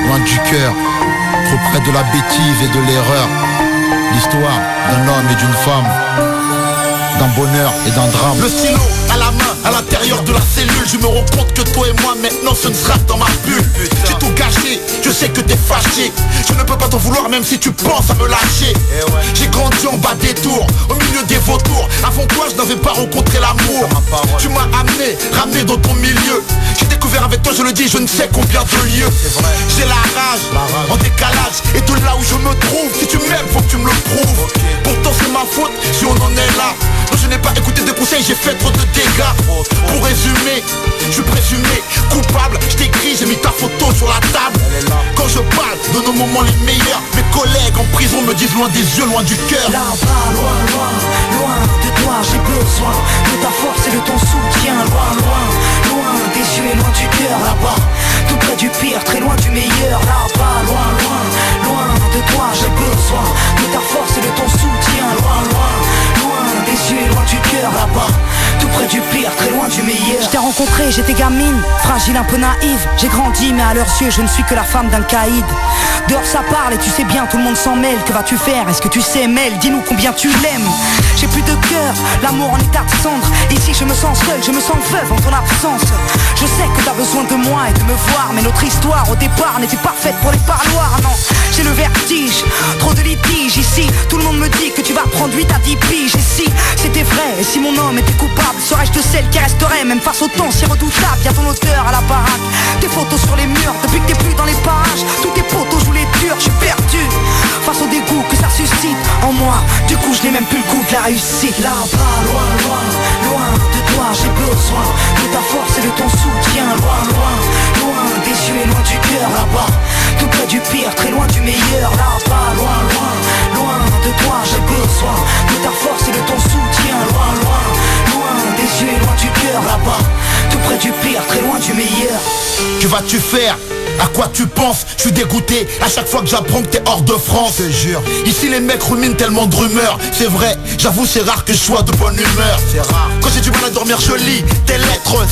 loin du cœur, trop près de la bêtise et de l'erreur. L'histoire d'un homme et d'une femme, d'un bonheur et d'un drame. Le stylo à la main, à l'intérieur de la cellule, je me rends compte que toi et moi maintenant ce ne sera dans ma bulle. J'ai tout gâché, je sais que t'es fâché. Je ne peux pas t'en vouloir même si tu penses à me lâcher. J'ai grandi en bas des tours, au milieu des vautours. Avant toi je n'avais pas rencontré l'amour. Tu m'as ramené dans ton milieu. J'ai découvert avec toi, je le dis, je ne sais combien de lieux. J'ai la rage, en décalage. Et de là où je me trouve, si tu m'aimes faut que tu me le prouves. Pourtant c'est ma faute si on en est là. Non, je n'ai pas écouté de conseils, j'ai fait trop de dégâts. Pour résumer, je suis présumé coupable. Je t'écris, j'ai mis ta photo sur la table. Quand je parle de nos moments les meilleurs, mes collègues en prison me disent loin des yeux, loin du cœur. Là-bas, loin, loin, loin de toi, j'ai besoin de ta force et de ton soutien. Loin, loin, loin des yeux et loin du cœur. Là-bas, tout près du pire, très loin du meilleur. Là-bas, loin, loin, loin de toi, j'ai besoin de ta force et de ton soutien. Loin, loin, loin des yeux et loin du cœur. Là-bas, tout près du pire, très loin du meilleur. Je t'ai rencontré, j'étais gamine, fragile, un peu naïve. J'ai grandi, mais à leurs yeux, je ne suis que la femme d'un caïd. Dehors ça parle et tu sais bien, tout le monde s'en mêle. Que vas-tu faire? Est-ce que tu sais, Mel? Dis-nous combien tu l'aimes. J'ai plus de cœur, l'amour en état de cendre. Ici je me sens seul, je me sens veuve en ton absence. Je sais que t'as besoin de moi et de me voir, mais notre histoire au départ n'était pas faite pour les parloirs. Non, j'ai le vertige, trop de litiges ici. Tout le monde me dit que tu vas prendre 8 à 10 piges. Et si c'était vrai, et si mon homme était coupable, serais-je de celle qui resterait même face au temps si redoutable? Y'a ton odeur à la baraque, tes photos sur les murs. Depuis que t'es plus dans les parages, tous tes potos jouent les durs. Je suis perdu face au dégoût que ça suscite en moi. Du coup je n'ai même plus le goût de la réussite. Là-bas, loin, loin, loin de toi, j'ai besoin de ta force et de ton soutien. Loin, loin, loin des yeux et loin du cœur. Là-bas, tout près du pire, très loin du meilleur. Là-bas, loin, loin, loin de toi, j'ai besoin de ta force et de ton soutien. Loin, loin, loin des yeux et loin du cœur. Là-bas, tout près du pire, très loin du meilleur. Que vas-tu faire? À quoi tu penses? Je suis dégoûté à chaque fois que j'apprends que t'es hors de France. Je te jure, ici les mecs ruminent tellement de rumeurs. C'est vrai, j'avoue c'est rare que je sois de bonne humeur. C'est rare. Quand j'ai du mal à dormir je lis tes lettres.